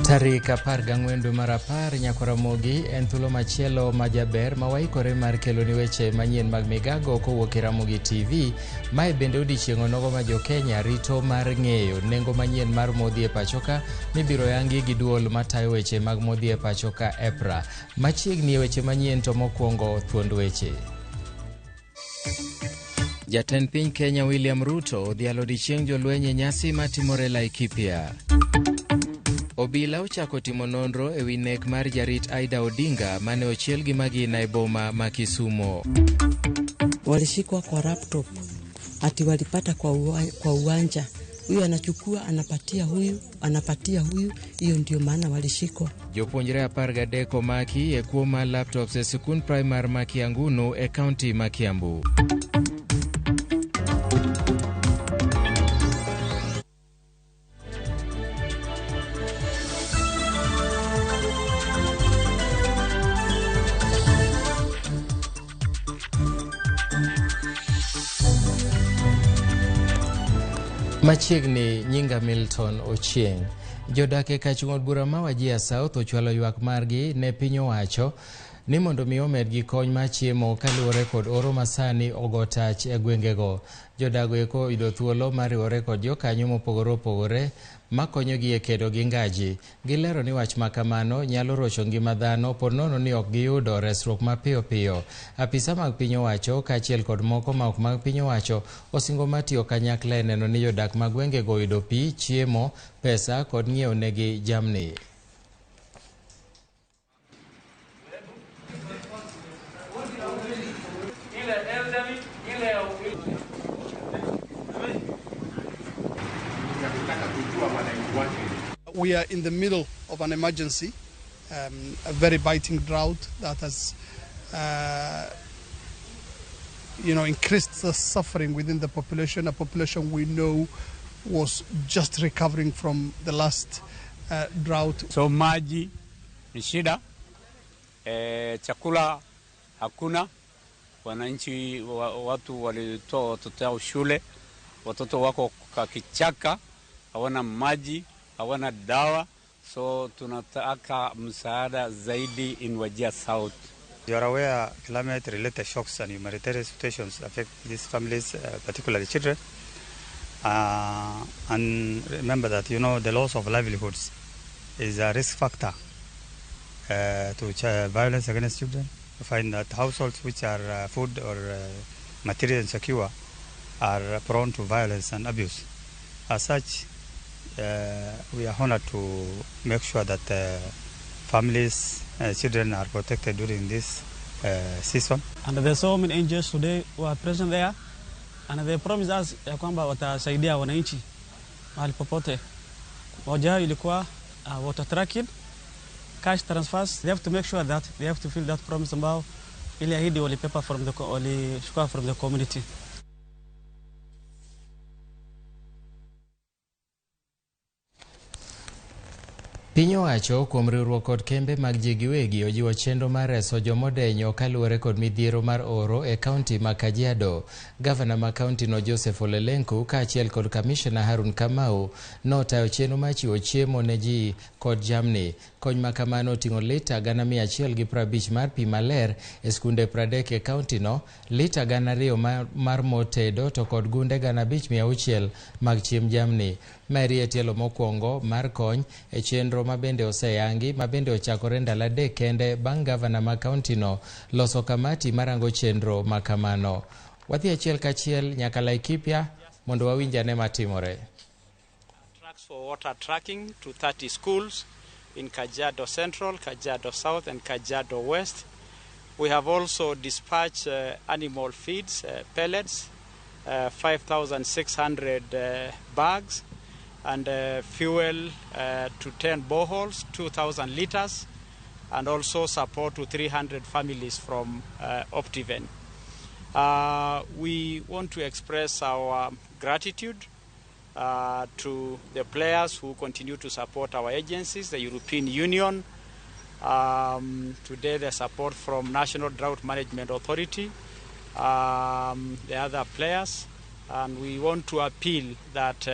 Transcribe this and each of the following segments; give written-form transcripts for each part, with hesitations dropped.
Tarik 14 dwe mar 10 nyako Ramogi en thuolo machielo majaber mawaikore mar kelo ni weche manyien mag Migago kowuok e Ramogi TV. Mae bende odiechieng' onogo ma jo Kenya rito mar ng'eyo nengo manyien mar modhi e pachoka mibiro yangi gi duol matayo weche mag modhi e pachoka EPRA. Machiegni e weche manyien to mokwongo thuond weche. Jatend piny Kenya William Ruto odhialo odiechieng' jolweny e nyasi matimore Laikipia. Obila ochako timo nonro e wi nek mar jarit Aida Odinga mane ochiel gi magina e boma ma Kisumo. Walishikwa kwa laptop, ati walipata kwa uwanja. Huyu anachukua anapatia huyu, hiyo ndio maana walishikwa. Jopuonjre 13 omaki e kuoma laptops e sikund primar ma Kiangunu e kaunti ma Kiambu. Machiegni nyinga Milton Ochieng. Jodak e kachung'od bura ma Wajir South ochwalo ywak margi ne piny owacho ni mondo mi omed gi kony mar chiemo kaluwore kod oro masani ogo tach e gwengego. Jodago eko oyudo thuolo mar riwore kod jokanyo mopogore opogore makonyogi e kedo gi ngaji. Gilero ni wach makamano nyalo rocho ngima dhano por nono ni ok giyudo resruok mapiyo piyo. Apisa mag piny owacho kaachiel kod moko ma ok mag piny owacho osingo matiyo kanyakla e neno ni jodak mag gwengego oyudo pi, chiemo, pesa kod ng'iewo negi jamni. We are in the middle of an emergency, a very biting drought that has, increased the suffering within the population, a population we know was just recovering from the last drought. So maji ni shida, chakula hakuna, wananchi watu walitoa watoto wao shule, watoto wako kwa kichaka, hawana maji, hawana dawa, so tunataka msaada zaidi in Wajir South. You are aware climate-related shocks and humanitarian situations affect these families, particularly children. And remember that, the loss of livelihoods is a risk factor to violence against children. You find that households which are food or material insecure are prone to violence and abuse. As such, we are honored to make sure that families, children are protected during this season. And there's so many angels today who are present there, and they promise us kwamba watasaidia wananchi mahali popote. Moja ilikuwa water tracking, cash transfers. They have to make sure that they have to fulfill that promise ambao ile ahidi walipepa from the community. Piny owacho kuom riwruok kod kembe mag ji giwegi ojiwo chenro mar reso jomodenyo kaluwore kod midhiero mar oro e kaunti ma Kajiado. Gavana ma kaunti no Joseph Olelenku kaachiel kod kamishna Harun Kamau notayo chenro mar chiwo chiemo ne ji kod jamni. Kony makamano oting'o lita 150 mar pi maler e skunde 30 e kaunti no, lita 200 mar mo tedo to kod gunde 5,600 mag chiemb jamni. Mary e tielo mokwongo mar kony e chenro mabende oseyangi mabende ochakore ndalo 3 kende bang' gavana ma kaunti no loso kamati marango chenro makamano. Wadhi achiel kachiel nyaka Laikipia mondo wawinj ane matimore. Trucks for water tracking to 30 schools in Kajiado Central, Kajiado South and Kajiado West. We have also dispatched animal feeds, pellets, 5,600 bags, and fuel to 10 boreholes, 2,000 liters, and also support to 300 families from Optiven. We want to express our gratitude to the players who continue to support our agencies, the European Union, today the support from National Drought Management Authority, the other players, and we want to appeal that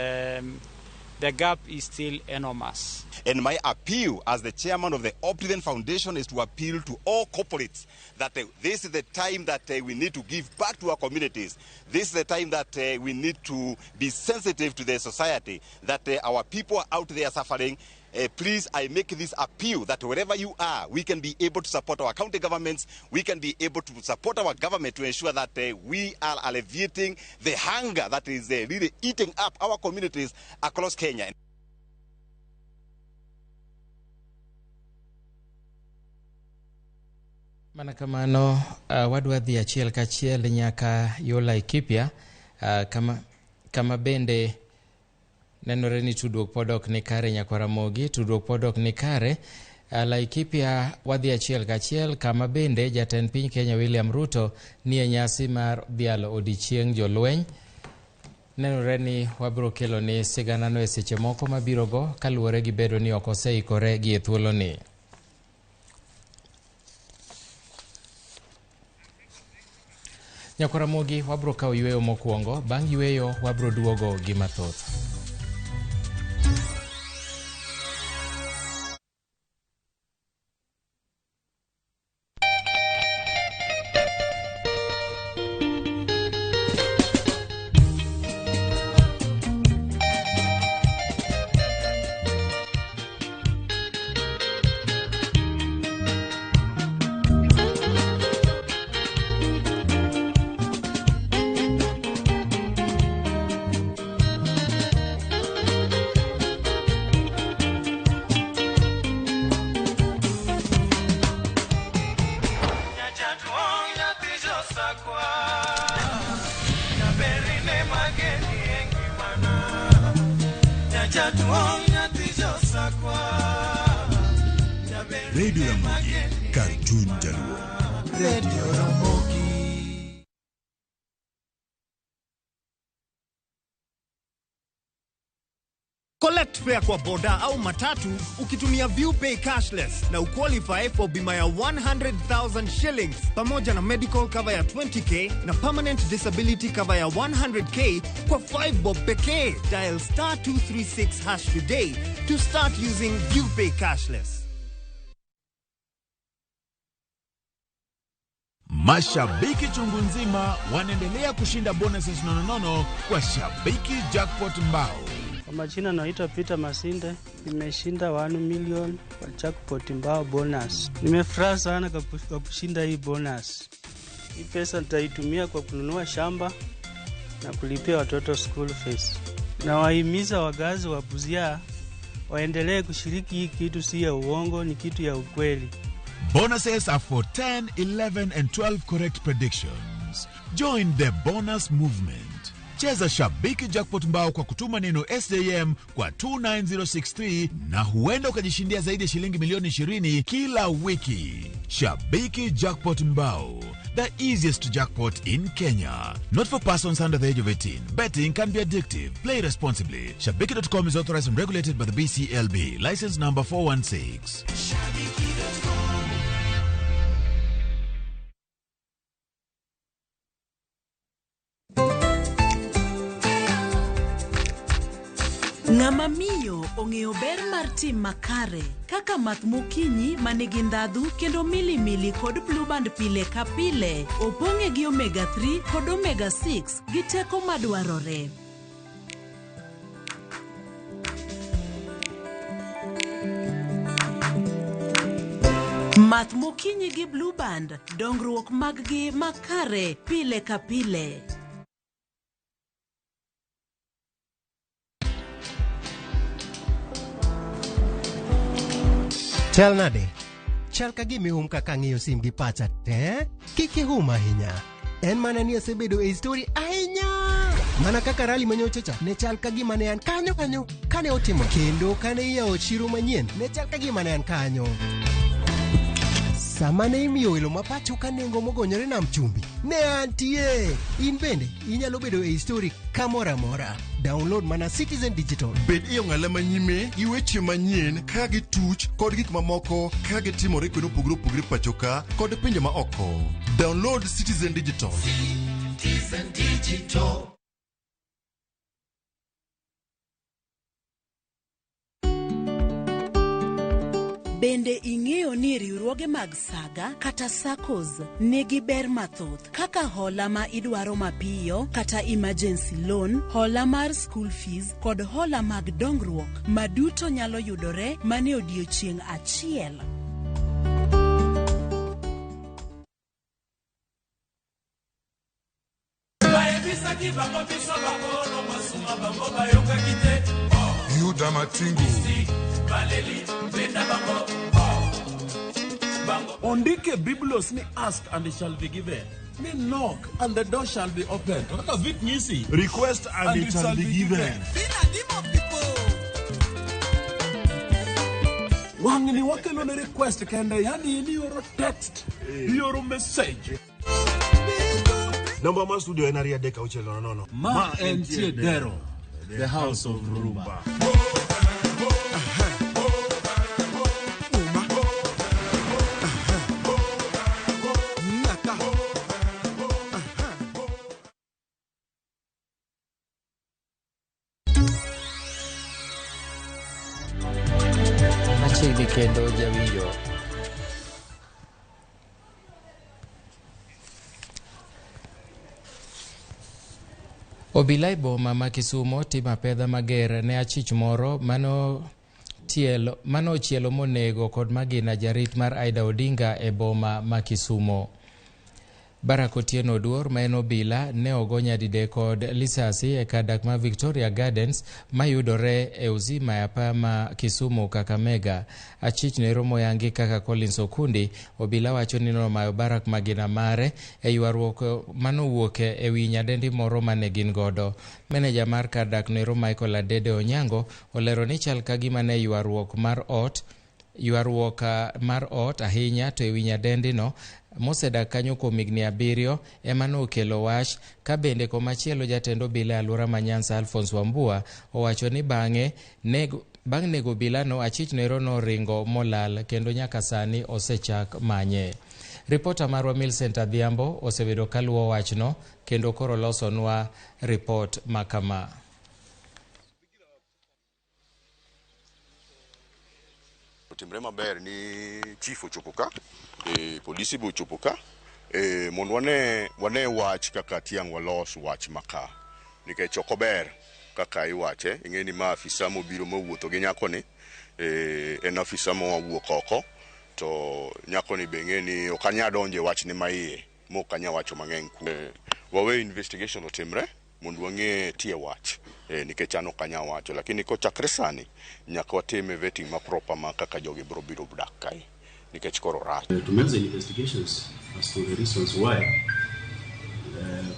the gap is still enormous. And my appeal as the chairman of the Opulent Foundation is to appeal to all corporates that this is the time that we need to give back to our communities. This is the time that we need to be sensitive to the society, that our people are out there suffering. Please, I make this appeal that wherever you are, we can be able to support our county governments, we can be able to support our government to ensure that we are alleviating the hunger that is really eating up our communities across Kenya. Mana kamano wadwa dhi achiel kachiel nyaka yo Laikipia kama bende nenore ni tudruok podok ni kare nyaka Ramogi, tudruok podok ni kare. Laikipia wadhi achiel kachiel kama bende jatend piny Kenya William Ruto ni e nyasi mar dhialo odichieng' jolweny. Nenore ni wabiro kelo ni siganano e seche moko mabiro go kaluwore gi bedo ni ok oseikore gi e thuolo ni. Nyaka Ramogi wabiro kawo yweyo mokwongo, bang' yweyo wabiro duogo gi mathoth. Radio Ramogi, Cartoon Jaluo. Radio Ramogi. Collect fare kwa boda au matatu ukitumia ViewPay cashless na uqualify for bima ya 100,000 shillings pamoja na medical cover ya 20k na permanent disability cover ya 100k kwa 5 bob pekee. Dial *236# today to start using ViewPay cashless. Mashabiki chungu nzima wanaendelea kushinda bonuses nonono kwa Shabiki Jackpot Mbao. Kwa majina naitwa Peter Masinde, nimeshinda 1 million kwa Jackpot Mbao bonus. Nimefurahi sana kwa kushinda hii bonus. Hii pesa nitaitumia kwa kununua shamba na kulipia watoto school fees. Na wahimiza wagazi wa Busia waendelee kushiriki hii kitu, si ya uongo, ni kitu ya ukweli. Bonuses are for 10, 11 and 12 correct predictions. Join the bonus movement. Cheza Shabiki Jackpot Mbao kwa kutuma neno SJM kwa 29063 na huenda ukajishindia zaidi ya shilingi milioni 20 kila wiki. Shabiki Jackpot Mbao, the easiest jackpot in Kenya. Not for persons under the age of 18. Betting can be addictive. Play responsibly. Shabiki.com is authorized and regulated by the BCLB. License number 416. Shabiki.com. Ng'ama miyo ong'eyo ber mar tim makare kaka math mokinyi manigi ndhadhu kendo milimili kod Blue Band pile ka pile opong'e gi omega 3 kod omega 6 gi teko madwarore. Math mokinyi gi Blue Band, dongruok mag-gi makare pile ka pile. Chal nade? Chal ka gimi kaka ng'iyo sim gi pacha te? Kiki ahinya. En mana ni asebedo e story ahinya. Mana kaka rally manyochacha ne chal ka gima ne an kanyo kane otimo. Kendo kane iyawo chiro manyien ne chal ka gima ne an kanyo. Sama ne imiyo welo mapacho ka nengo mogonyore nam chumbi ne antie. In bende inyalo bedo e story kamora mora. Download mana Citizen Digital. Bed iyo ng'ala manyime gi weche manyien ka gi tuch kod gik mamoko ka gi timore kendo opogore pachoka kod pinje ma oko. Download Citizen Digital. Citizen Digital. Bende ing'eyo ni riwruoge mag saga kata SACCOs nigi ber mathoth kaka hola ma idwaro mapiyo kata emergency loan, hola mar school fees kod hola mag dongruok maduto nyalo yudore mane odiechieng' achiel. Ondike Biblos ni ask and it shall be given. Ni knock and the door shall be opened. Request and it shall be given. Wangni wakelo ne request kende yani ni yoro text, yoro message. Number one studio in area deka uchelo no. Ma entie dero, the house of Rumba. Kendo jawinjo. Obila e boma ma Kisumo timo apedha mager ne achich moro mano chielo monego kod magina jarit mar Aida Odinga e boma ma Kisumo. Barak Otieno Oduor ma en obila ne ogo nyadide kod lisasi e kadak ma Victoria Gardens mayudore e uzima ya pa ma Kisumu Kakamega. Achich ne romo yangi kaka Collins Okundi, obila wacho ni nomayo Barak magina mare e ywaruok manowuoke e wi nyadendi moro mane gin godo. Meneja mar kadak ne romo Michael Adede Onyango olero ni chal kagima ne ywaruok mar ot ahinya to e wi nyadendino mosedak kanyo kuom higni 7 ema nokelo wach. Ka bende komachielo jatend obila alwora ma Nyanza Alphonse Wambua owacho ni bang' nego bilano achich nero noringo molal kendo nyaka sani osechak manye. Ripota marwa Millicent Adhiambo osebedo kaluwo wachno kendo koro losonwa ripot makama. Timre maber ni chief ochopo ka, polisi bo ochopo ka, mondo wane wach kaka tiang' walos wach maka. Nikech ok ober kaka iwache, ing'e ni ma afisa mobiro mawuotho gi nyakoni, en afisa mowuok oko, to nyakoni be ing'e ni ok anya donje wach ni maiye, mok anya wacho mang'eny ku. Wawe investigation otimre mondo wang'e tie wach. Nikech an ok anya wacho, lakini kochakre sani nyaka watime vetting ma proper ma kaka jogi biro biro dak kae nikech koro rach. To make the investigations as to the reasons why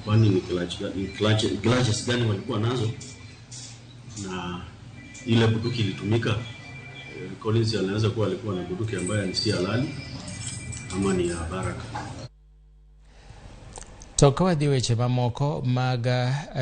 kwani ni clutches gani walikuwa nazo na ile bunduki ilitumika. Collins anaweza kuwa alikuwa na bunduki ambayo ni si halali ama ni ya Baraka. To kawadhi weche mamoko mag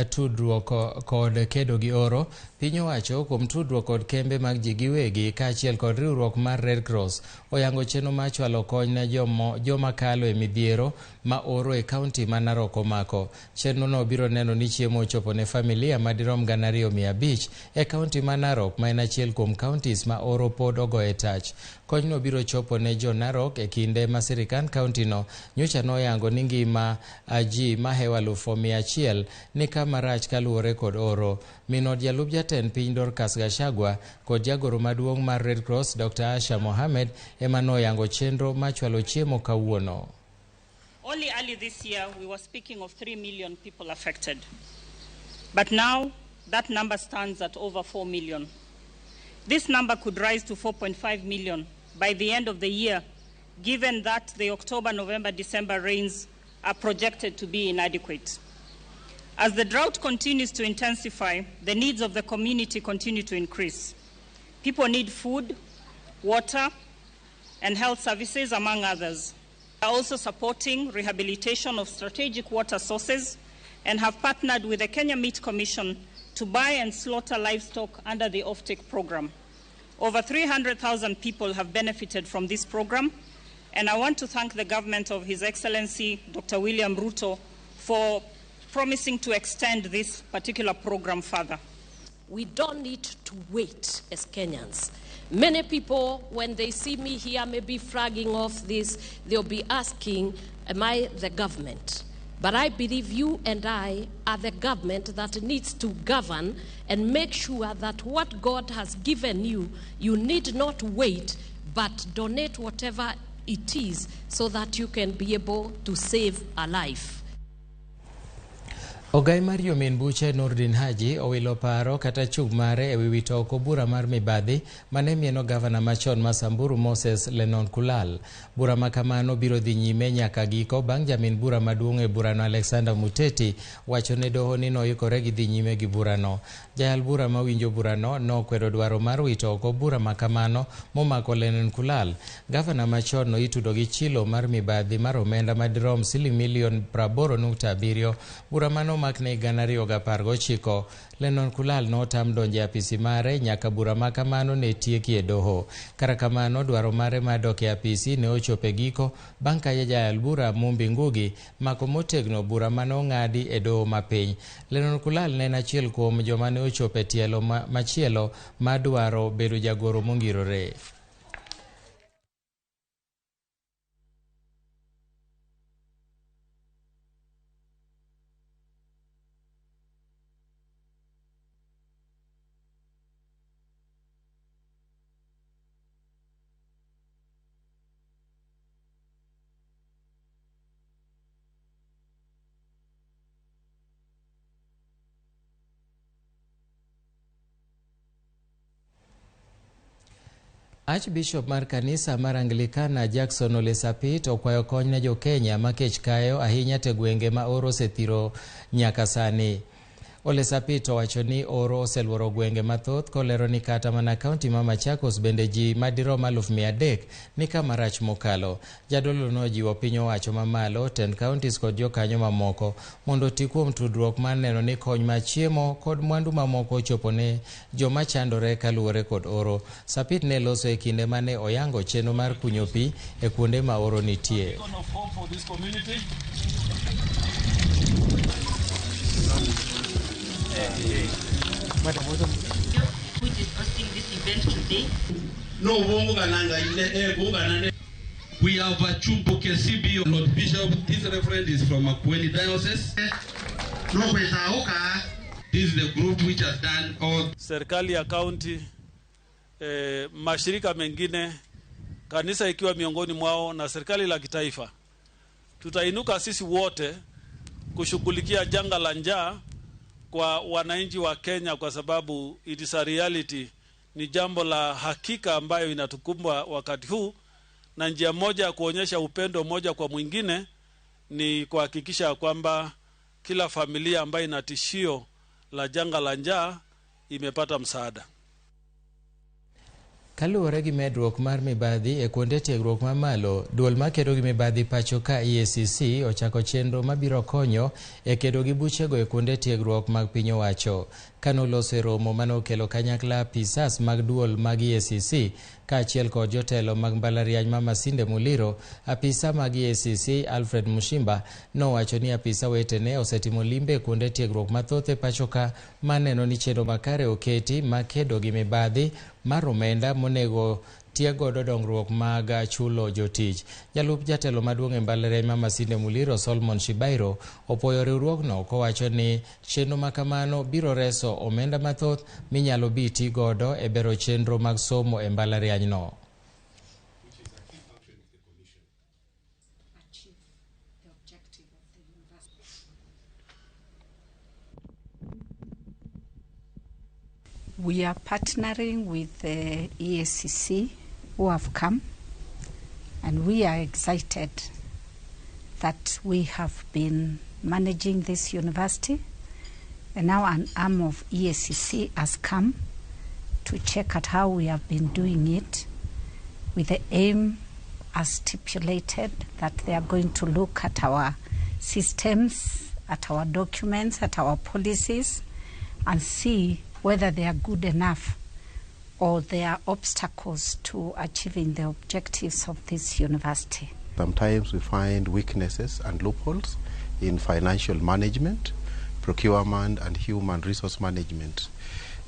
tudruok kod kedo gi oro, piny owacho kuom tudruok kod kembe mag ji giwegi kaachiel kod riwruok mar Red Cross oyango chenro mar chwalo kony ne joma kalo e midhiero ma oro e kaunti ma Narok omako. Chenro no biro neno ni chiemo ochopo ne familia madirom 2,500 e kaunti ma Narok ma en achiel kuom kauntis ma oro pod ogo e tach. Kony no biro chopo ne jo Narok e kinde ma sirikand kaunti no nyocha noyango ni ngima ji mahewa 100,000 ni kama rach kaluwore kod oro. Minod jalup jatend piny Dorcas Gachagua kod jagoro maduong' mar Red Cross Dr. Asha Mohamed ema noyango chenro machwalo chiemo kawuono. Only early this year we were speaking of 3 million people affected. But now that number stands at over 4 million. This number could rise to 4.5 million by the end of the year, given that the October, November, December rains are projected to be inadequate. As the drought continues to intensify, the needs of the community continue to increase. People need food, water, and health services, among others. We are also supporting rehabilitation of strategic water sources and have partnered with the Kenya Meat Commission to buy and slaughter livestock under the offtake program. Over 300,000 people have benefited from this program, and I want to thank the government of His Excellency Dr. William Ruto for promising to extend this particular program further. We don't need to wait as Kenyans Many people, when they see me here, maybe flagging off this, they'll be asking, am I the government? But I believe you and I are the government that needs to govern and make sure that what God has given you, you need not wait, but donate whatever it is so that you can be able to save a life. Ogai mar jomin buche Nurdin Haji owilo paro kata chung mare e wi wito oko bura mar mibadhi mane mieno gavana machon ma Samburu Moses Lennon Kulal. Bura makamano biro dhi nyime nyaka giko bang' jamin bura maduong' e burano Alexander Muteti wacho ne doho ni noikore gi dhi nyime gi burano. Jayal bura mawinjo burano nokwedo dwaro mar wito oko bura makamano momako Lennon Kulal. Gavana machon no itudo gi chilo mar mibadhi mar omenda madirom siling milion 80.7. Bura mano makne gana 2019. Lennon Kulal notam donje apisi mare nyaka bura makamano ne tieki e doho. Kara kamano dwaro mare madok e apisi ne ochope giko bang' ka jayal bura Mumbi Ngugi mako motegno bura mano ng'adi e doho mapiny. Lennon Kulal ne en achiel kuom joma ne ochope tielo machielo madwaro bedo jagoro mongirore. Archbishop mar kanisa mar Anglikana Jackson Ole Sapit okwayo kony ne jo Kenya makech kayo ahinya te gwenge ma oro osethiro nyaka sani. Ole Sapit owacho ni oro oseluoro gwenge mathoth kolero ni kata mana kaunti ma Machakos bende ji madirom 300,000 ni kama rach mokalo. Jadolo nojiwo piny owacho mamalo, 10 counties kod jokanyo mamoko mondo ti kuom tudruok mar neno ni kony ma chiemo kod mwandu mamoko ochopo ne joma chandore kaluwore kod oro. Sapit ne loso e kinde mane oyango chenro mar kunyo pi e kuonde ma oro nitie. Which is hosting this event today. We have a Chumbuke CBO, Lord Bishop. This reference is from Makueni Diocese. This is the group which has done all. Serikali ya county, mashirika mengine, kanisa ikiwa miongoni mwao na serikali la kitaifa. Tutainuka sisi wote kushughulikia janga la njaa kwa wananchi wa Kenya, kwa sababu it is a reality, ni jambo la hakika ambayo inatukumba wakati huu, na njia moja ya kuonyesha upendo moja kwa mwingine ni kuhakikisha kwamba kila familia ambayo ina tishio la janga la njaa imepata msaada. Kaluwore gi medruok mar mibadhi e kuonde tiegruok mamalo, duol makedo gi mibadhi pacho ka EACC ochako chenro mabiro konyo e kedo gi buchego e kuonde tiegruok mag piny owacho. Kanoloso e romo manokelo kanyakla apisas mag duol mag EACC kaachiel kod jotelo mag mbalariany ma Masinde Muliro, apisa mag EACC Alfred Mushimba nowacho ni apisa wetene osetimo limbe kuonde tiegruok mathoth e pacho ka maneno ni chenro makare oketi makedo gi mibadhi mar omenda monego tiegodo dongruok mag chulo jotich. Jalup jatelo maduong' e mbalariany ma Masinde Muliro Solomon Shibairo opoyo riwruogno kowacho ni chenro makamano biro reso omenda mathoth minyalo biti godo e bero chenro mag somo e mbalariany no. We are partnering with the EACC who have come, and we are excited that we have been managing this university, and now an arm of EACC has come to check at how we have been doing it, with the aim as stipulated that they are going to look at our systems, at our documents, at our policies, and see whether they are good enough or there are obstacles to achieving the objectives of this university. Sometimes we find weaknesses and loopholes in financial management, procurement and human resource management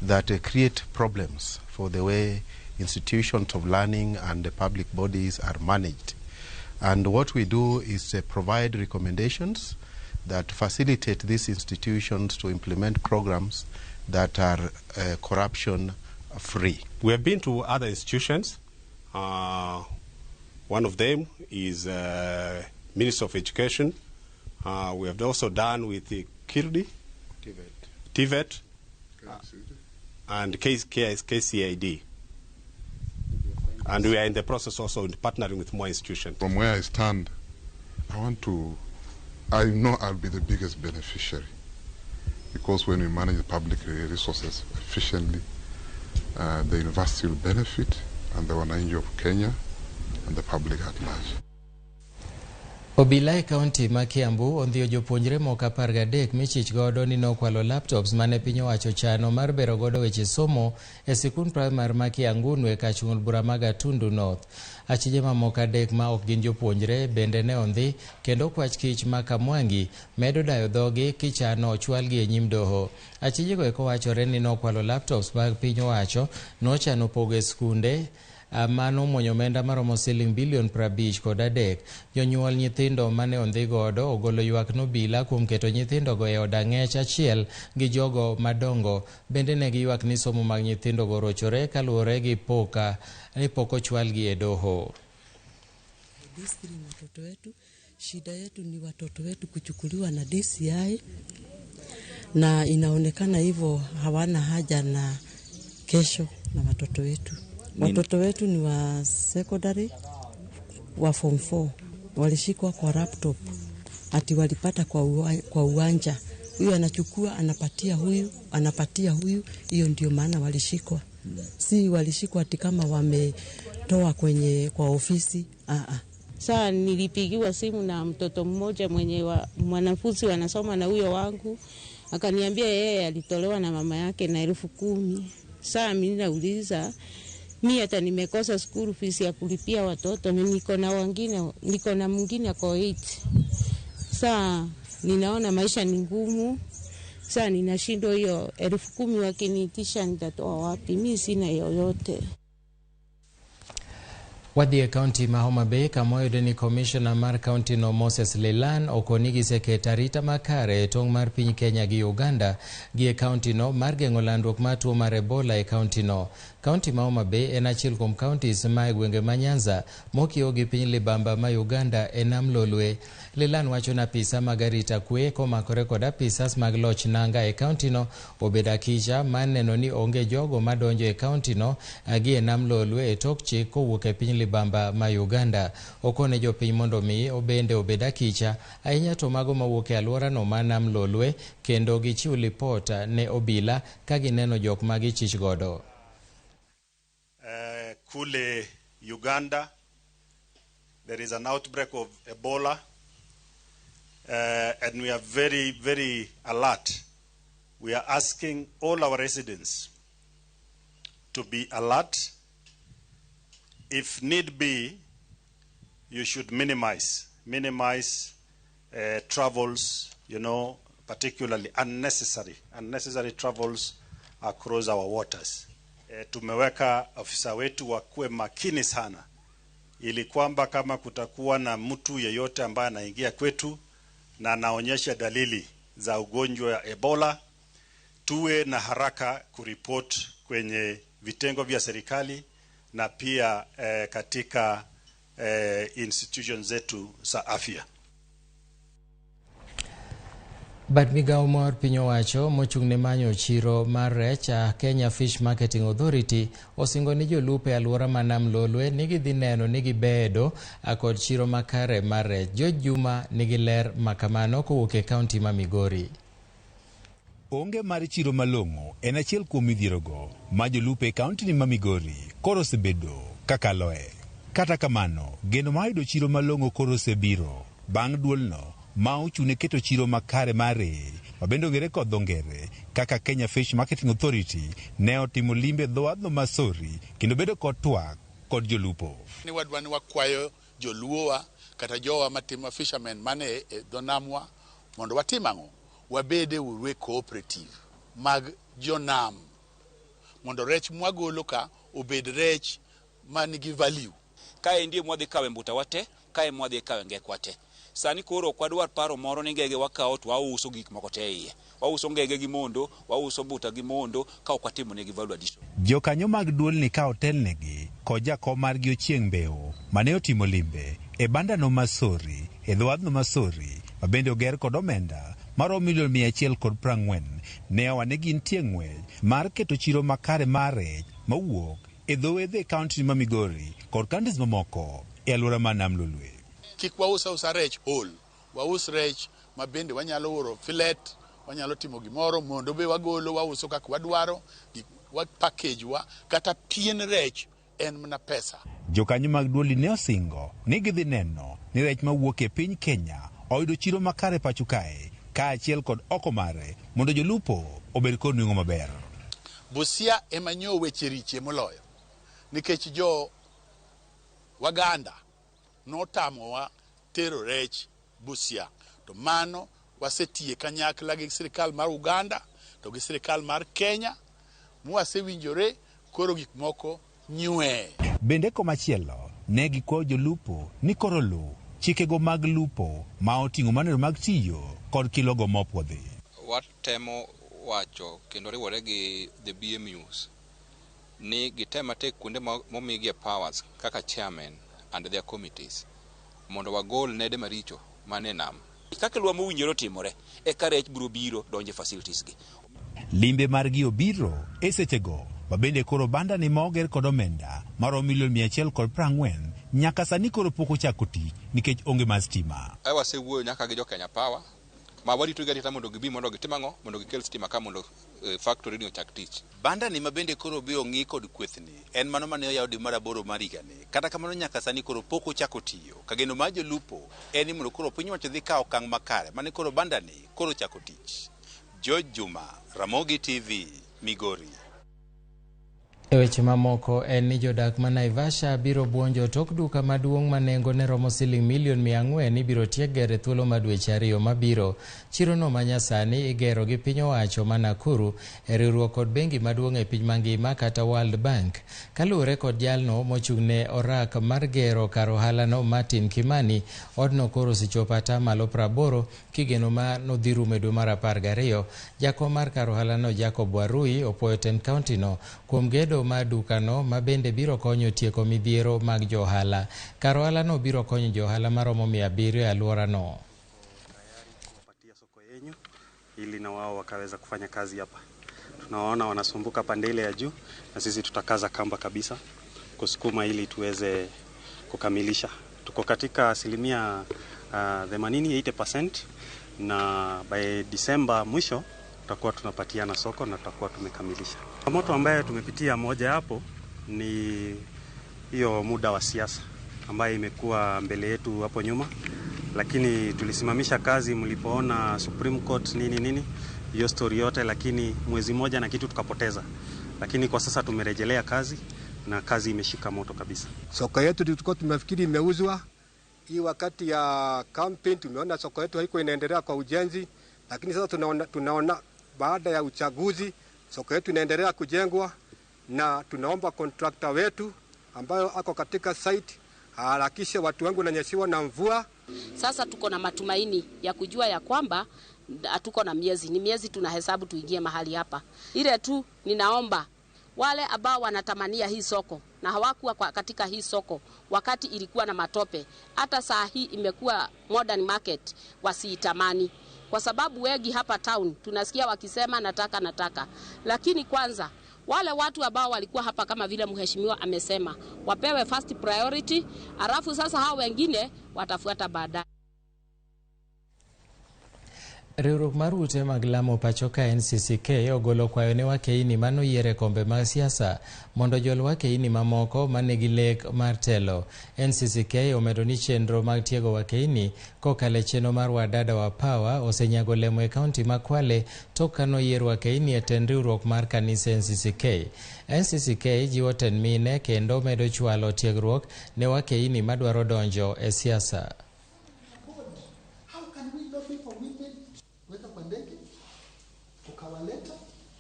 that create problems for the way institutions of learning and the public bodies are managed. And what we do is provide recommendations that facilitate these institutions to implement programs that are corruption-free. We have been to other institutions. One of them is Ministry of Education. We have also done with the Kirdi, TVET, and KCID. And we are in the process also of partnering with more institutions. From where I stand, I know I'll be the biggest beneficiary, because when we manage the public resources efficiently, the university will benefit, and the wananchi of Kenya and the public at large. Obila e kaunti ma Kiambu ondhiyo jopuonjre moko 13 michich godo ni nokwalo laptops mane piny owacho chano mar bero godo weche somo e sikund primar ma Kiangunu e kachung'ol bura ma Gatundu North. Achije mamoko 3 ma ok gin jopuonjre bende ne ondhi, kendo kwach kich ma Kamwangi medo dayo dhogi kichano ochwalgi e nyim doho. Achijego eko wachore ni nokwalo laptops mag piny owacho nochano pogo e skunde mano mwonyo omenda maromo siling bilion 50 kod 3. Jonyuol nyithindo mane ondhi godo ogolo ywak nobila kuom keto nyithindo go e od ang'ech achiel gi jogo madongo. Bende ne giywak ni somo mag nyithindo go rochore kaluwore gi pok ochwalgi e doho. Watoto wetu, shida yetu ni watoto wetu kuchukuliwa na DCI, na inaonekana hivyo hawana haja na kesho na watoto wetu. Watoto wetu ni wa secondary, wa form 4, walishikwa kwa laptop, ati walipata kwa uwanja. Huyu anachukua, anapatia huyu, hiyo ndio maana walishikwa. Si walishikwa ati kama wametoa kwa ofisi. Saa nilipigiwa simu na mtoto mmoja mwanafunzi wanasoma na huyo wangu, akaniambia yeye alitolewa na mama yake na 10,000. Saa mimi nauliza, mimi hata nimekosa school fees ya kulipia watoto, niko na mwingine kwa 8. Saa ninaona maisha ni ngumu. Saa ninashindwa, hiyo 10,000 wakiniitisha nitatoa wapi? Mimi sina yoyote. Wadhi County ma Homa Bay kamoyudo ni Commissioner mar County no Moses Lelan okonigi sekretarita makare tong mar piny Kenya gi Uganda gi County no mar geng'o landruok mar tuo mar Ebola e County no. County ma Homa Bay en achiel kuom counties ma e gwenge ma Nyanza mokiewo gi piny libamba ma Uganda e nam Lolwe. Lelan wacho na apisa mag arita kwe komakore kod apisas mag loch nanga e County no obedo akicha mar neno ni onge jogo madonjo e County no gi e nam Lolwe e tok chik kowuok e piny libamba ma Uganda. Okone jopiny mondo mi obende obed akicha ahinya to mago mawuok e alwora no ma nam Lolwe, kendo gichiw lipot ne obila ka gineno jok ma gichich godo. Kule Uganda, there is an outbreak of Ebola, and we are very, very alert. We are asking all our residents to be alert. If need be, you should minimize travels, particularly unnecessary travels across our waters. Tumeweka ofisa wetu wakuwe makini sana, ili kwamba kama kutakuwa na mtu yeyote ambaye anaingia kwetu na anaonyesha dalili za ugonjwa ya Ebola, tuwe na haraka kuripoti kwenye vitengo vya serikali na pia katika institutions zetu za afya. Bad Migago mar piny owacho mochung' ne manyo chiro mar rech Kenya Fish Marketing Authority osingo ni jolupo alwora ma nam Lolwe nigi dhi neno nigi bedo kod chiro makare mar rech. George Juma nigi ler makamano kowuok e kaunti ma Migori. Onge mar chiro malong'o en achiel kuom midhierogo ma jolupo e kaunti ni ma Migori koro osebedo kakaloe. Kata kamano, geno ma yudo chiro malong'o koro osebiro bang' duolno ma ochune keto chiro makare mare, mabende ong'ere kod dho ngere kaka Kenya Fish Marketing Authority ne otimo limbe dhowadhno masori kendo bedo kod twak kod jolupo. Ni wadwani wakwayo joluowa kata jowa matimo fishermen mane e dho namwa mondo watim ang'o? Wabede urwe cooperative mag jonam mondo rech mwagolo ka obed rech manigi value. Kae ndiye mwadhi kawe mbuta wate, kae mwadhi kawe ngek wate. Sani koro kwadwar paro moro ni ngege wakao to wauso gik moko te iye. Wauso ngege gi mondo, wauso buta gi mondo, ka ok watimo negi value addition. Jokanyo mag duol ni ka otelnegi kod jakom margi Ochieng' Mbeu mane otimo limbe e bandano Masori e dhowadhno Masori mabende oger kod omenda maromo $140 ne owane gintie ng'wech mar keto chiro makare mar rech mawuok e dho wedhe e kaunti ma Migori kod kauntis mamoko e alwora ma Nam Lolwe. Kik wausa rech whole, waus rech mabende wanyalo oro filet, wanyalo timo gimoro mondo be wagolo wauso kaka wadwaro, wa package wa kata pien rech en mana pesa. Jokanyo mag duol ne osingo ni gidhi neno ni rech mawuok e piny Kenya oyudo chiro makare pacho kae kaachiel kod oko mare mondo jolupo obed kod nweng'o maber. Busia ema nyo weche riche moloyo nikech jo Waganda notamowa tero rech Busia, to mano wasetie kanyakla gi sirikal mar Uganda to gi sirikal mar Kenya mwasewinjore koro gik moko nyue. Bende komachielo ne gikwayo jolupo ni koro lu chikego mag lupo ma oting'o manero mag tiyo kod kilogo mopwodhi. Watemo wacho kendo riwore gi the BMUs ni gitema tek kuonde momigie powers kaka chairman and their committees mondo wagol nede maricho mane nam. Kaka lwa mowinjore timore e ka rech biro biro donje facilities gi. Limbe margi obiro e sechego mabende koro banda ni moger kod omenda maromo $140 nyaka sani koro pok ochako tich nikech onge mar stima. Wasewuoyo nyaka gi jo Kenya Power ma warito gari mondo gibi mondo gitimango mondo gikel stima ka mondo factory ni ochak tich. Banda ni mabende koro biro ng'i kod kwethni en mano mane oyaw dwe mar 8 mar higani. Kata kamano nyaka sani koro pok ochako tiyo. Kageno ma jolupo en ni mondo koro piny owacho dhi kawo okang' makare mane koro banda ni koro chako tich. George Juma, Ramogi TV, Migori. E weche mamoko en ni jodak ma Naivasha biro buonjo tok duka maduong' ma nengo ne romo $400,000 ibiro tiek gere thuolo ma dweche 2 mabiro. Chirono manyasani igero gi piny owacho ma Nakuru e riwruok kod bengi maduong' e piny mangima kata World Bank. Kaluwore kod jalno mochung'ne orak mar gero kar ohalano Martin Kimani, odno koro osechopo atamalo 80 kigeno ma nodhi rumo e dwe mar 12. Jakom mar kar ohalano Jacob Warui opwoyo tend kaunti no kuom gedo ma dukano ma bende biro konyo tieko midhiero mag johala. Kar ohalano biro konyo johala maromo 700 e alworano. Ili na wao wakaweza kufanya kazi hapa. Tunawaona wanasumbuka pande ile ya juu na sisi tutakaza kamba kabisa kusukuma ili tuweze kukamilisha. Tuko katika asilimia 80% na by December mwisho tutakuwa tunapatiana soko na tutakuwa tumekamilisha. Moto ambayo tumepitia moja hapo ni hiyo muda wa siasa ambayo imekuwa mbele yetu hapo nyuma, lakini tulisimamisha kazi mlipoona Supreme Court nini hiyo story yote, lakini mwezi moja na kitu tukapoteza, lakini kwa sasa tumerejelea kazi na kazi imeshika moto kabisa. Soko yetu tulikuwa tumefikiri imeuzwa. Hii wakati ya campaign tumeona soko yetu haiko inaendelea kwa ujenzi, lakini sasa tunaona baada ya uchaguzi soko yetu inaendelea kujengwa, na tunaomba contractor wetu ambayo ako katika site harakishe watu wangu nanyeshiwa na mvua. Sasa tuko na matumaini ya kujua ya kwamba hatuko na ni miezi tunahesabu tuingie mahali hapa. Ile tu ninaomba wale ambao wanatamania hii soko na hawakuwa katika hii soko wakati ilikuwa na matope, hata saa hii imekuwa modern market, wasiitamani. Kwa sababu wengi hapa town tunasikia wakisema nataka, lakini kwanza wale watu ambao walikuwa hapa kama vile mheshimiwa amesema wapewe first priority, alafu sasa hao wengine watafuata baadaye. Riwruok mar ute mag lamo pachoka NCCK ogolo kwayo ne wakeini mano yiere kombe mag siasa mondo jol wakeini mamoko manigi lek mar telo. NCCK omedo ni chenro mag tiego wakeini kokale chenro mar wadada wa Power osenyago lemo e kaunti ma Kwale tok kano yier wakeini e tend riwruok mar kanisa NCCK. NCCK jiwo tend mine kendo medo chwalo tiegruok ne wakeini madwaro donjo e siasa.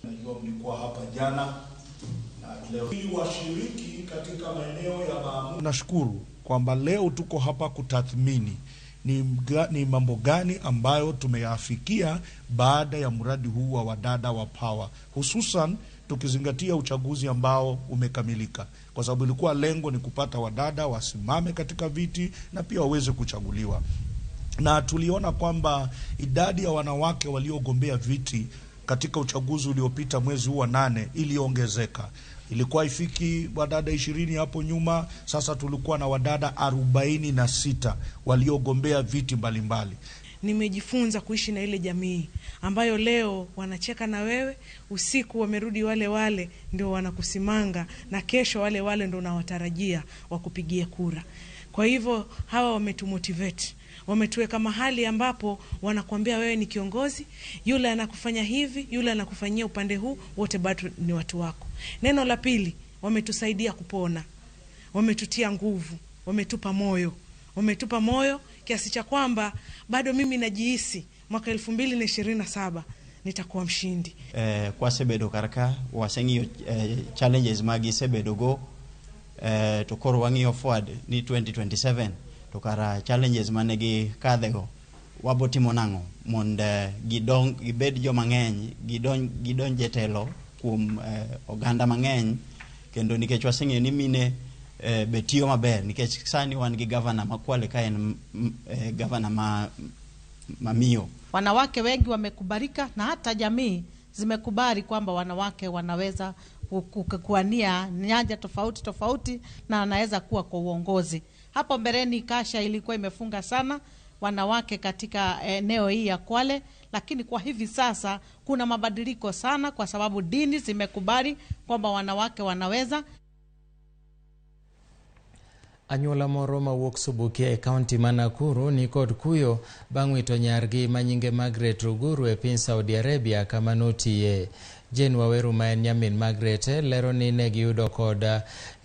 Najua mlikuwa hapa jana na leo hii washiriki katika maeneo ya maamuzi. Nashukuru kwamba leo tuko hapa kutathmini ni mambo gani ambayo tumeyafikia baada ya mradi huu wa wadada wa Power, hususan tukizingatia uchaguzi ambao umekamilika, kwa sababu ilikuwa lengo ni kupata wadada wasimame katika viti na pia waweze kuchaguliwa. Na tuliona kwamba idadi ya wanawake waliogombea viti katika uchaguzi uliopita mwezi huu wa 8 iliongezeka. Ilikuwa ifiki wadada 20 hapo nyuma, sasa tulikuwa na wadada 46 waliogombea viti mbalimbali. Nimejifunza kuishi na ile jamii ambayo leo wanacheka na wewe, usiku wamerudi wale ndio wanakusimanga, na kesho wale ndio unawatarajia wakupigie kura. Kwa hivyo hawa wametumotivate, wametuweka mahali ambapo wanakuambia wewe ni kiongozi, yule anakufanya hivi, yule anakufanyia upande huu, wote bado ni watu wako. Neno la pili, wametusaidia kupona, wametutia nguvu, wametupa moyo kiasi cha kwamba bado mimi najihisi mwaka 2027 nitakuwa mshindi. Kwa sebedo karaka wasengi challenges magi sebedo go to koro wangiyo forward ni 2027 to kara challenges manegi kadego wabotimo nango monde gibed jo mangeny gidon jetelo kuom oganda mangeny, kendo nikech wasengi ni mine betio maber, nikech sani wan gi governor makwale ka en governor mamio. Wanawake wengi wamekubalika na hata jamii zimekubali kwamba wanawake wanaweza kuania nyanja tofauti na wanaweza kuwa kwa uongozi. Hapo mbeleni kasha ilikuwa imefunga sana wanawake katika eneo hii ya Kwale, lakini kwa hivi sasa kuna mabadiliko sana kwa sababu dini zimekubali kwamba wanawake wanaweza. Anyuola moro mawuok Subukia e kaunti ma Nakuru ni kod kuyo bang' wito nyargi manyinge Margaret Ruguru e piny Saudi Arabia kama notiye. Jane Waweru ma en nyamin Margaret lero ni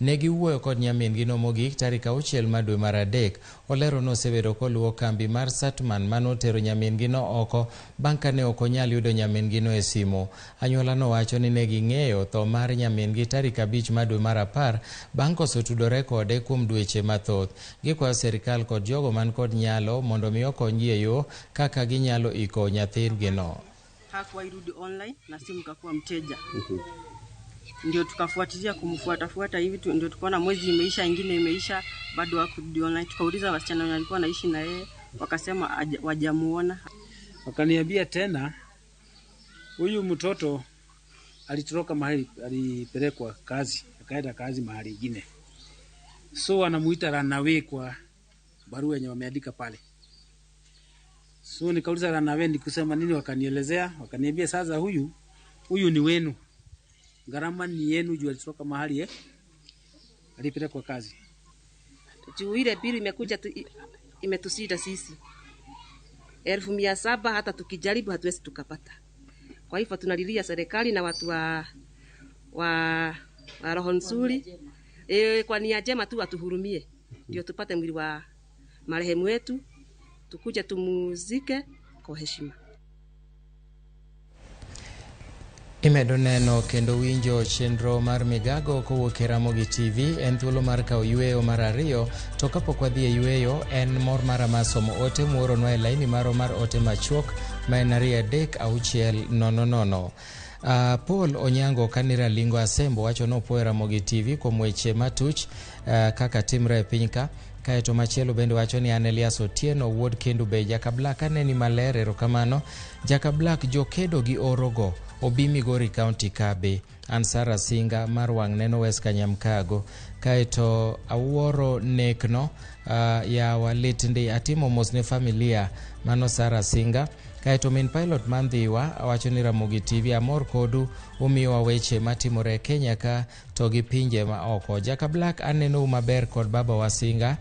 negiwuoyo kod nyamin gino mogik tarik 6 dwe mar adek. Olero nosebedo koluwo kambi mar Satman manotero nyamin gino oko bang' kane ok onyal yudo nyamin gino e simu. Anyuola no wacho ni neging'eyo tho mar nyamin gi tarik 5 dwe mar 10 bang' koso tudore kode kuom dweche mathoth. Gikwayo serikal kod jogo man kod nyalo mondo mi okonygi e yo kaka ginyalo iko nyathingino. Hakuwa irudi online na simu kakuwa mteja. Ndio tukafuatilia kumfuata hivi ndio tukaona mwezi imeisha, ingine imeisha, bado hakurudi online. Tukauliza wasichana walikuwa naishi na yeye, wakasema wajamuona. Wakaniambia tena huyu mtoto alitoroka mahali, alipelekwa kazi, akaenda kazi mahali ingine. So anamuita runaway kwa barua yenye wameandika pale. So nikauliza runaway ni kusema nini, wakanielezea, wakaniambia sasa huyu ni wenu. Gharama ni yenu juu alitoka mahali alipelekwa kazi. Juu ile bili imekuja imetusida sisi. 1700 hata tukijaribu hatuwezi tukapata. Kwa hivyo tunalilia serikali na watu wa roho nzuri kwa nia njema tu watuhurumie ndio tupate mwili wa marehemu wetu, tukuje tumuzike kwa heshima. Imedo neno kendo winjo chenro mar Migago kowuok e Ramogi TV. En thuolo mar kawo yweyo mar ariyo, to kapok wadhi e yweyo en mor mara mar somo ote muoronwa e laini maro mar ote machuok ma en 23600. Paul Onyango kanira lingo asembo wacho nopuoyo Ramogi TV kuom weche matuch kaka timre e piny ka. Kaeto machielo bende wacho ni Elias Otieno wuod Kendu be Jaka Black aneni maler, erokamano. Jaka Black jokedo gi orogo obi Migori County kabe. An Sara Singa mar wang' neno West Kanyamkago. Kaeto awuoro nekno ya walitndi atimo mos ne familia mano Sara Singa. Kaeto min pilot mandhiwa wacho ni Ramogi TV amor kodu, umiwa weche matimore Kenya ka to gi pinje ma oko. Jaka Black aneno maber kod baba wa Singa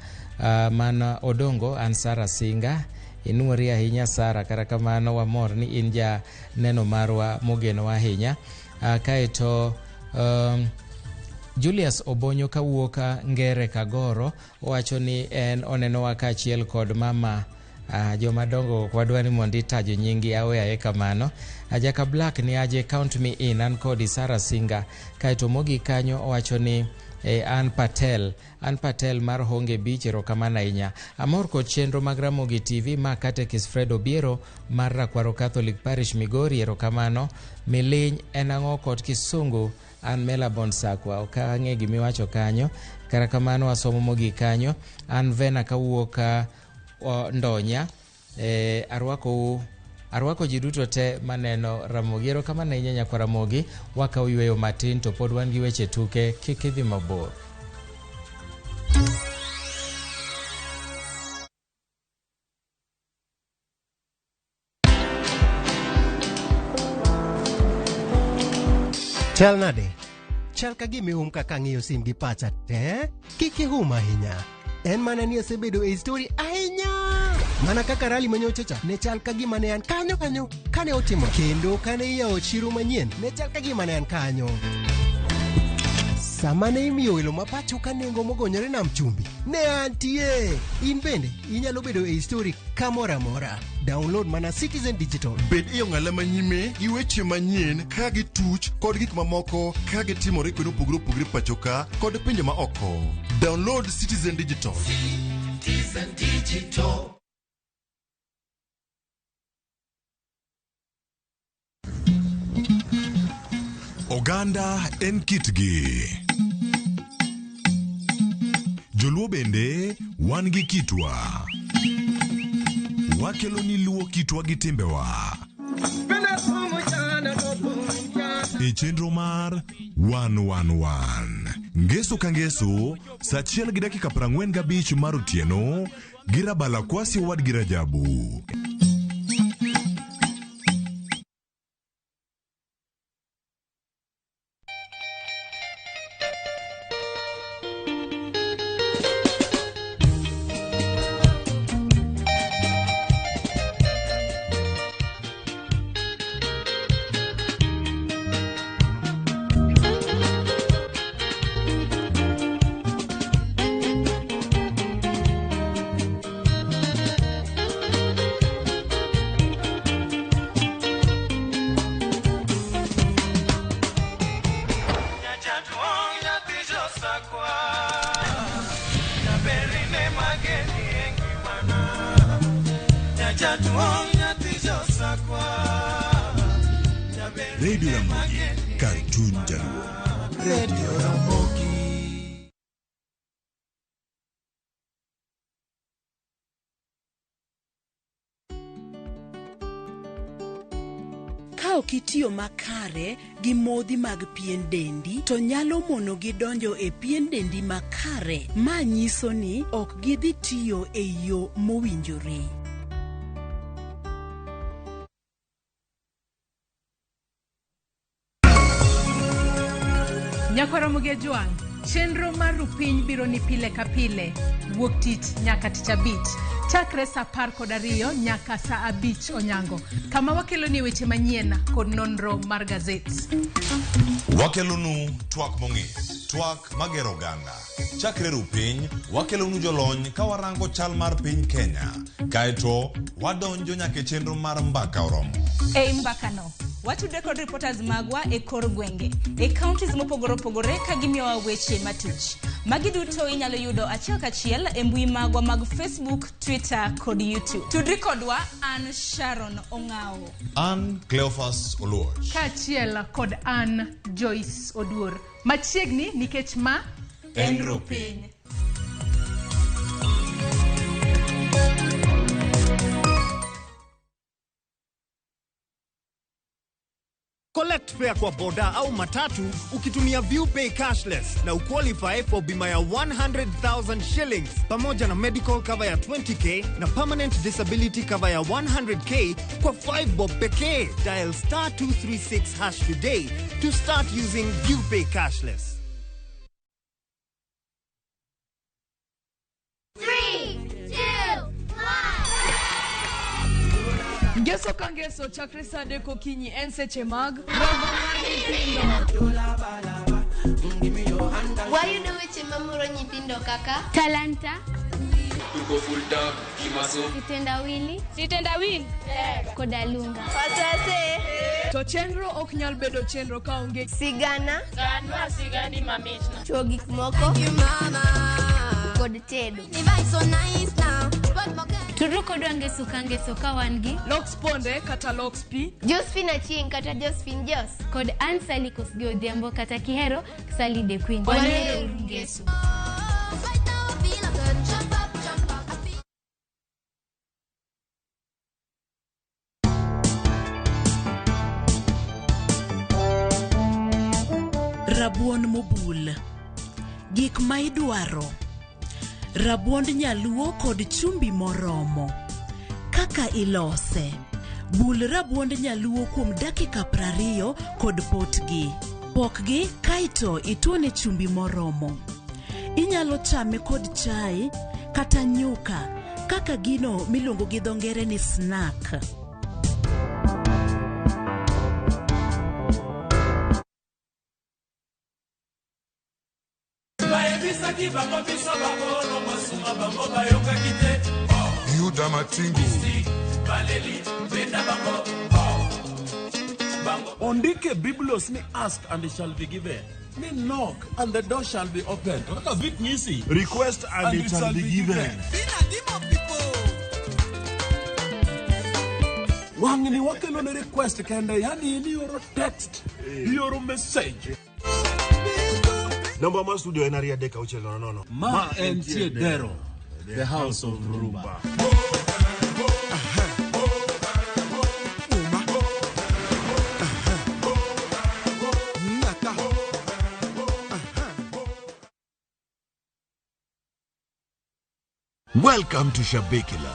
mana odongo. An Sara Singa inuori ahinya Sara, kara kamano wamor ni in ja neno marwa mogeno ahinya. Kaeto Julius Obonyo kawuoka Ngere Kagoro wacho ni en oneno wakachiel kod mama jomadongo kwadwa ni mondi tajo nyingi awe aye kamano. Ajaka Black ni aje count me in an kodi Sara Singa kaito mogi kanyo owacho ni Ann Patel mar Honge Beach erokamano ahinya. Amor kod chenro mag Ramogi TV ma Katekis Fred Obiero mar Rakwaro Catholic Parish Migori erokamano. Miliny en ang'o kod Kisungu an Melbourne Sakwa okang'e gimiwacho kanyo. Kara kamano asomo mogi kanyo. An Vena kawuok Ndonya arwako ji duto te maneno Ramogi erokamano ahinya nyakwa Ramogi. Wakaw yweyo matin to pod wan gi weche tuke kik idhi mabor. Chal nade? Chal ka gimi kaka ng'iyo sim gi pacha te? Kiki ahinya. En mana ni asebedo e story ahinya. Mana kaka rally manyochacha ne chal ka gima ne an kanyo kane otimo. Kendo kane iyawo chiro manyien ne chal ka gima ne an kanyo. Sama ne imiyo welo mapacho ka nengo mogonyore nam chumbi ne antie. In bende inyalo bedo e story kamoro amora. Download mana Citizen Digital. Bed iyo ng'ala manyime gi weche manyien ka gi tuch kod gik mamoko ka gi timore kwedo pogre pachoka kod pinje ma oko. Download Citizen Digital. Citizen Digital. Oganda en kitgi. Joluo bende wan gi kitwa. Wakelo ni luo kitwa gi timbewa. E chenro mar 111. Ngeso ka ngeso, saa 1:45 mar otieno, girabala kwasi wad girajabu. Radio Ramogi, Cartoon Jaluo. Radio Ramogi. Ka ok itiyo makare gi modhi mag pien dendi to nyalo mono gi donjo e pien dendi makare, ma nyiso ni ok gidhi tiyo e yo mowinjore. Nyakwa Ramogi Juang, chenro mar Rupiny biro ni pile ka pile, wuok tich nyaka tich abich, chakre saa 12 nyaka saa 5 onyango, kama wakelo ni weche manyien kod nonro mar gazet. Wakelonu twak mong'ith, twak magero oganda. Chakre Rupiny, wakelonu jolony ka warango chal mar piny Kenya, kaeto wadonjo nyaka chenro mar mbaka oromo. E mbakano, watude kod reporters magwa e kor gwenge, e counties mopogore opogore ka gimiyowa weche matuch. Magi duto inyalo yudo achiel kachiel e mbui magwa mag Facebook, Twitter kod YouTube. Tudri kodwa an Sharon Ong'ao. An Cleophas Oluoch. Kachiel kod an Joyce Oduor. Machiegni nikech ma en Rupiny. Collect fare kwa boda au matatu ukitumia ViewPay cashless na uqualify for bima ya 100,000 shillings pamoja na medical cover ya 20k na permanent disability cover ya 100k kwa 5 bob pekee. Dial *236# today to start using ViewPay cashless. 3, 2, 1. Ngeso kangeso chakre sade kokinyi en seche mag Wayudo weche mamuro nyithindo kaka talanta, tuko full town kimaso. Sitendawili kodalunga Pasase to chenro ok nyal bedo chenro ka onge sigana ganwa sigani mamit chogik moko kod tedo. Turu kodwa ngeso ka wangi Lox ponde kata Lox P Josephine Achieng kata Josephine Jos kod Ansali Kosgi Odhiambo kata Kihero Sally the Queen. Wanero ngeso. Rabuon mobul. Gik ma idwaro. Rabuond nyaluo kod chumbi moromo. Kaka ilose. Bul rabuond nyaluo kuom dakika 20 kod potgi. Pokgi kaito ituone chumbi moromo. Inyalo chame kod chai kata nyuka kaka gino miluongo gi dho ngere ni snack. Yuda Matingu Ondike Biblos ni ask and it shall be given. Ni knock and the door shall be opened. Request and it shall be given. Wangni wakelo ne request kende yani ni yoro text, yoro message. Number ma studio enaria deka uchelo no. Ma entie dero, the house of rumba. Welcome to Shabikila.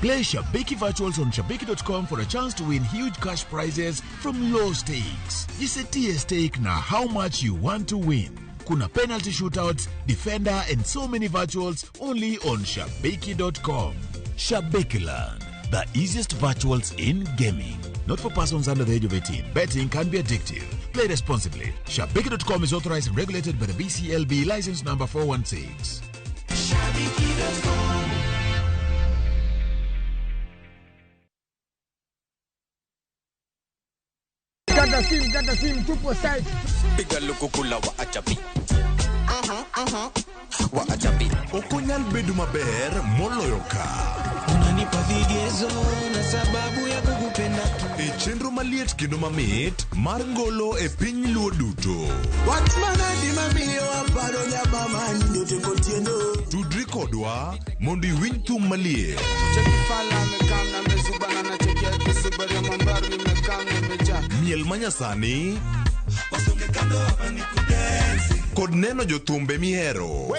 Play Shabiki Virtuals on Shabiki.com for a chance to win huge cash prizes from low stakes. Jisetie stake na how much you want to win. Kuna penalty shootouts, defender and so many virtuals only on Shabiki.com. Shabikiland, the easiest virtuals in gaming. Not for persons under the age of 18. Betting can be addictive. Play responsibly. Shabiki.com is authorized and regulated by the BCLB license number 416. Dada sim tupo site. Piga loko kula wa achapi. Wa achapi. Okonyal bedu maber moloyo ka. Unanipa vigezo na sababu ya kukupenda tu. E chenro maliet kendo mamit mar ngolo e piny luo duto. Watmana di mamiyo aparo nyaba mando te kontiendo. Tudri kodwa mondo iwinj thum maliet. Chekifala mekana mezubana na chekia kisubari mambaru ni mekana meja. Miel manyasani kod neno jothumbe mihero.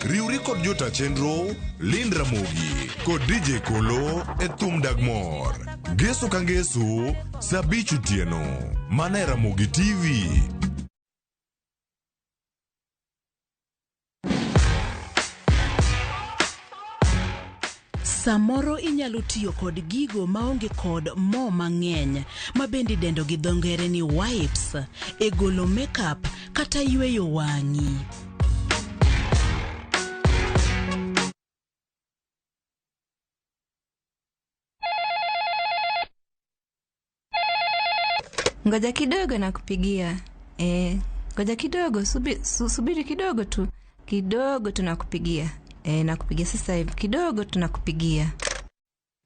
Riuri kod jota chenro Lind Ramogi kod DJ Kolo e thum Dagmor. Geso ka ngeso Sabichu Tieno. Mana e Ramogi TV. Samoro inyalo tiyo kod gigo maonge kod mo mang'eny ma bende dendo gi dho ngere ni wipes e golo makeup kata yweyo wang'i. Ngoja kidogo na kupigia. Ngoja kidogo, subiri kidogo tu. Kidogo tunakupigia. Nakupigia sasa hivi. Kidogo tunakupigia.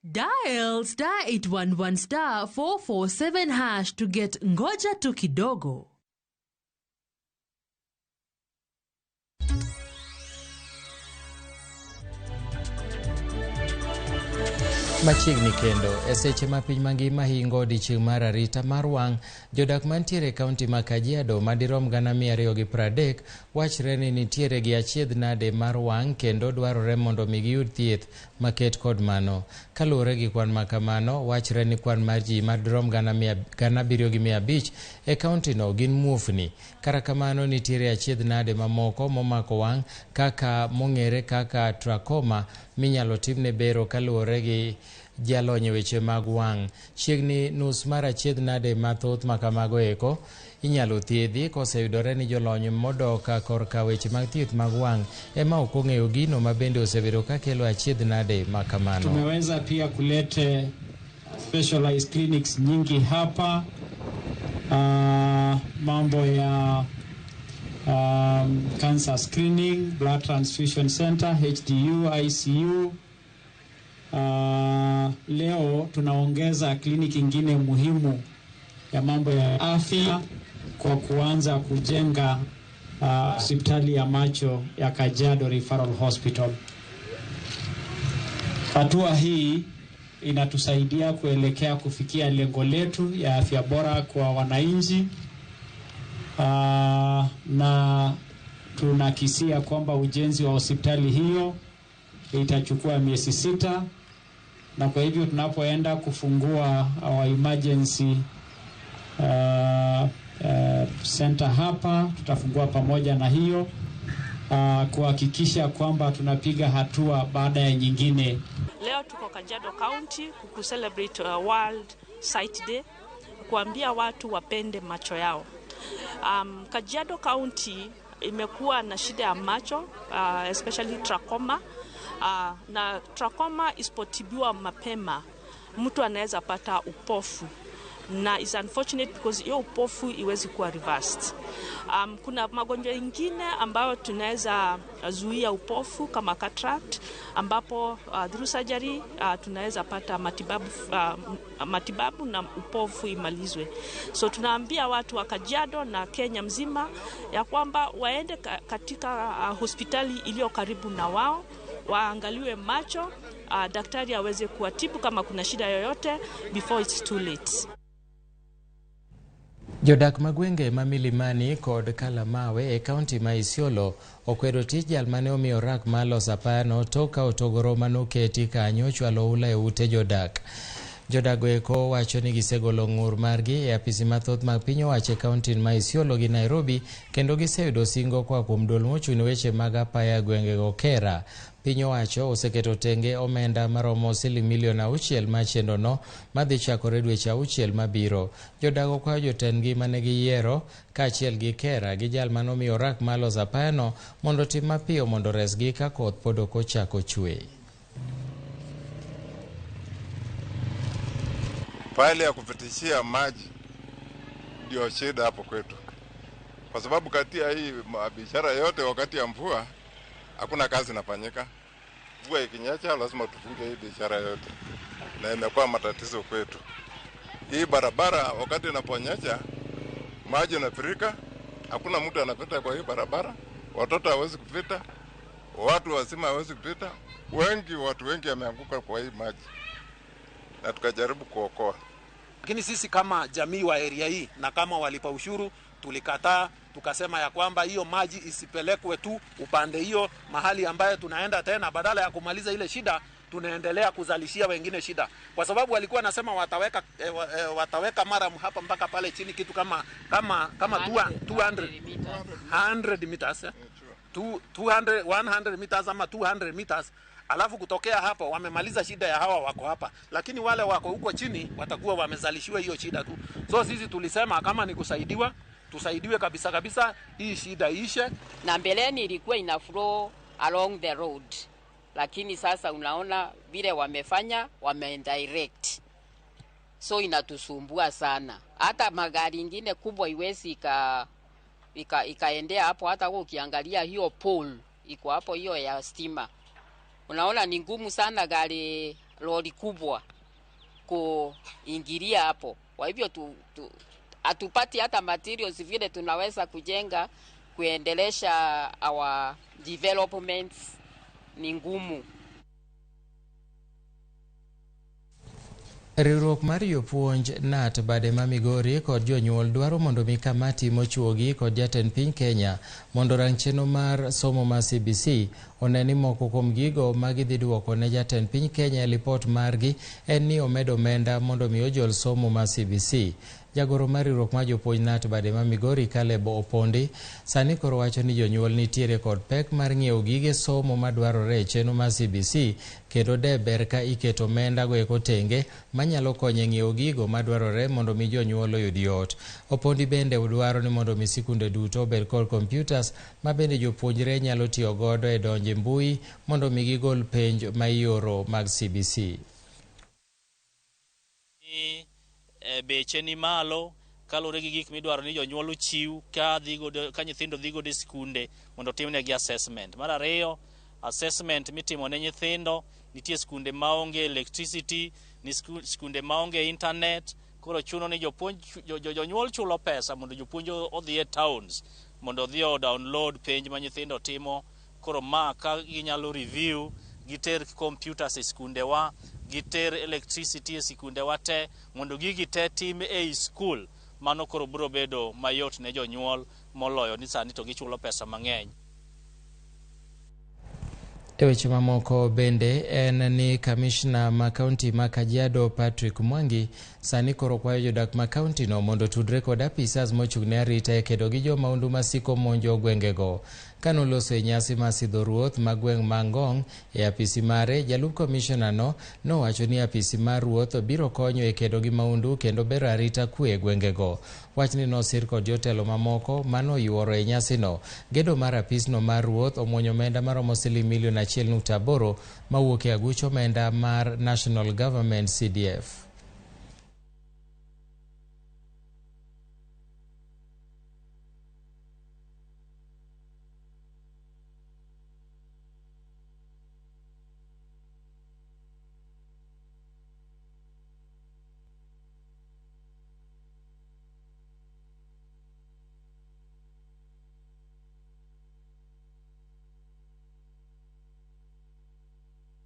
Dial *811 447# to get ngoja tu kidogo. Machiegni kendo e seche ma piny mangima hingo odiechieng' mar arita mar wang', jodak mantiere e kaunti ma Kajiado madirom 230 wachre ni nitiere gi achiedh nade mar wang' kendo dwarore mondo mi giyud thieth maket kod mano. Kaluwore gi kwan makamano, wachre ni kwan mar ji madirom 7,500 e kaunti no gin muofni. Kara kamano nitiere achiedh nade mamoko momako wang' kaka mong'ere kaka trachoma minyalo timne bero kaluwore gi jalony weche mag wang'. Chiegni nus mar achiedh nade mathoth makamago eko inyalo thiedhi koseyudore ni jolony modoka korka weche mag thieth mag wang' ema ok ong'eyo gino ma bende osebedo ka kelo achiedh nade makamano. Tumeweza pia kulete specialized clinics nyingi hapa, mambo ya cancer screening, blood transfusion center, HDU, ICU. Leo tunaongeza kliniki ingine muhimu ya mambo ya afya kwa kuanza kujenga hospitali ya macho ya Kajiado Referral Hospital. Hatua hii inatusaidia kuelekea kufikia lengo letu ya afya bora kwa wananchi, na tunakisia kwamba ujenzi wa hospitali hiyo itachukua miezi 6, na kwa hivyo tunapoenda kufungua our emergency center hapa, tutafungua pamoja na hiyo kuhakikisha kwamba tunapiga hatua baada ya nyingine. Leo tuko Kajiado County kucelebrate World Sight Day, kuambia watu wapende macho yao. Kajiado County imekuwa na shida ya macho, especially trachoma, na trachoma isipotibiwa mapema mtu anaweza pata upofu, na is unfortunate because hiyo upofu iwezi kuwa reversed. Kuna magonjwa ingine ambayo tunaweza zuia upofu kama cataract, ambapo through surgery tunaweza pata matibabu na upofu imalizwe. So tunaambia watu wa Kajiado na Kenya mzima ya kwamba waende katika hospitali iliyo karibu na wao, waangaliwe macho, daktari aweze kuwatibu kama kuna shida yoyote before it's too late. Jodak magwenge ma Milimani kod Kalamawe e kaunti ma Isiolo okwedo tich jal mane omiyo rak malos apayano toka otogoro manoketi kanyo chwalo ula e ute jodak. Jodago eko wacho ni gisegolo ng'ur margi e apisi mathoth mag piny owacho e kaunti ma Isiolo gi Nairobi, kendo giseyudo singo kwa kuom duol mochung' ne weche mag apaya gwengego Kera. Piny owacho oseketo tenge omenda maromo $6 million ma chenrono madhi chakore dweche 6 mabiro. Jodago kwayo jotendgi mane giyiero kaachiel gi Kera gi jal mane omiyo rak malos apayano mondo tim mapiyo mondo resgi ka koth pod ok ochako chwe. Pale ya kupitishia maji ndio shida hapo kwetu, kwa sababu kati ya hii biashara yote wakati ya mvua hakuna kazi inafanyika. Mvua ikinyesha lazima tufunge hii biashara yote, na imekuwa matatizo kwetu. Hii barabara wakati inaponyesha maji yanafurika, hakuna mtu anapita kwa hii barabara, watoto hawezi kupita, watu wazima hawezi kupita, watu wengi wameanguka kwa hii maji, na tukajaribu kuokoa. Lakini sisi kama jamii wa area hii na kama walipa ushuru tulikataa, tukasema ya kwamba hiyo maji isipelekwe tu upande hiyo mahali ambaye tunaenda tena, badala ya kumaliza ile shida tunaendelea kuzalishia wengine shida, kwa sababu walikuwa nasema wataweka mara hapa mpaka pale chini kitu kama 100 meters 100 meters ama 200 meters. Alafu kutokea hapo wamemaliza shida ya hawa wako hapa, lakini wale wako huko chini watakuwa wamezalishiwa hiyo shida tu. So sisi tulisema kama ni kusaidiwa, tusaidiwe kabisa kabisa, hii shida ishe. Na mbeleni ilikuwa ina flow along the road, lakini sasa unaona vile wamefanya, wameindirect, so inatusumbua sana. Hata magari ingine kubwa iwezi ikaendea hapo. Hata ukiangalia hiyo pole iko hapo, hiyo ya stima, unaona ni ngumu sana gari lori kubwa kuingilia hapo. Kwa hivyo hatupati hata materials vile tunaweza kujenga, kuendelesha our developments, ni ngumu. Riwruok mar jopuonj NAT bade ma Migori kod jonyuol dwaro mondo mi kamati mochuogi kod jatend piny Kenya mondo rang chenro mar somo ma CBC oneni moko kuom gigo ma gidhi duoko ne jatend piny Kenya e lipot margi en ni omedo omenda mondo mi ojol somo ma CBC. Jagoro mar riwruok mar jopuonj NAT bade ma Migori Caleb Opondi sani koro wacho ni jonyuol nitiere kod pek mar ng'iewo gige somo madwarore e chenro mar CBC kendo de ber ka iketo omenda go eko tenge manyalo konyo ng'iewo gigo madwarore mondo mi jonyuol oyud yot. Opondi bende dwaro ni mondo mi sikunde duto obed kod computers ma bende jopuonjre nyalo tiyo godo e donje mbui mondo mi gigol penj ma ioro mag CBC. Beche ni malo kalure gi gik midwaro ni jonyuol ochiw ka nyithindo dhigo e skunde mondo timnegi assessment. Mar ariyo, assessment mitimo ne nyithindo, nitie skunde maonge electricity, ni skunde maonge internet, koro chuno ni jonyuol chulo pesa mondo jopuonj odhi e towns mondo odhi o download penj ma nyithindo timo. Koro ma ka ginyalo review, giter computers e skunde wa, giter electricity e sikunde wa te mondo gigi te tim e school, mano koro biro bedo mayot ne jonyuol moloyo ni sani to gichulo pesa mang'eny. E weche mamoko bende en ni kamishna ma kaunti ma Kajiado Patrick Mwangi sani koro kwayo jodak ma kaunti no mondo tudre kod apisas mochung'ne arita e kedo gi jo maundu masiko monjo gwengego. Kanoloso e nyasi ma sidho ruoth ma gweng' Mangong e apisi mare, jalup komishona no nowacho ni apisi mar ruoth biro konyo e kedo gi maundu kendo bero arita kwe e gwengego. Wachni nosir kod jotelo mamoko mano yuoro e nyasi no. Gedo mar apisno mar ruoth omwonyo omenda maromo siling milion 1.8 mawuok e aguch omenda mar National Government CDF.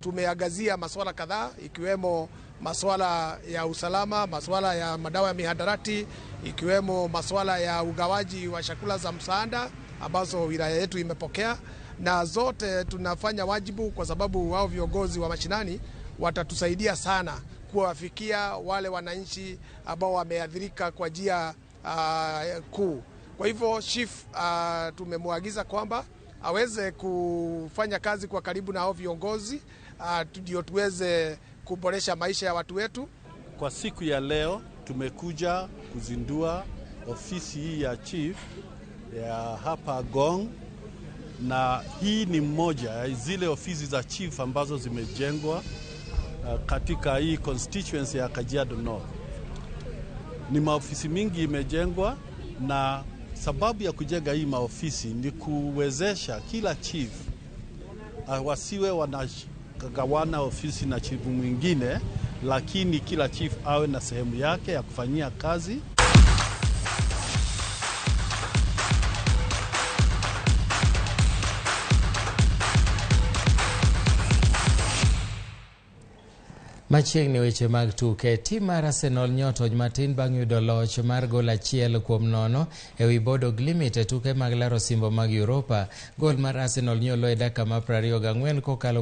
Tumeangazia masuala kadhaa ikiwemo masuala ya usalama, masuala ya madawa ya mihadarati, ikiwemo masuala ya ugawaji wa chakula za msaada ambazo wilaya yetu imepokea, na zote tunafanya wajibu kwa sababu wao viongozi wa mashinani watatusaidia sana kuwafikia wale wananchi ambao wameathirika kwa njia kuu. Kwa hivyo chief tumemwagiza kwamba aweze kufanya kazi kwa karibu na hao viongozi ndio tuweze kuboresha maisha ya watu wetu. Kwa siku ya leo tumekuja kuzindua ofisi hii ya chief ya hapa Gong, na hii ni mmoja ya zile ofisi za chief ambazo zimejengwa katika hii constituency ya Kajiado North. Ni maofisi mingi imejengwa, na sababu ya kujenga hii maofisi ni kuwezesha kila chief wasiwe wanagawana ofisi na chief mwingine, lakini kila chief awe na sehemu yake ya kufanyia kazi. Machiegni weche mag tuke. Tim mar Arsenal nyotony matin bang' yudo loch mar gol 1-0 e wi Bodo Glimt e tuke mag laro simbo mag Europa. Gol mar Arsenal nyolo e dakika ma 24 kokalo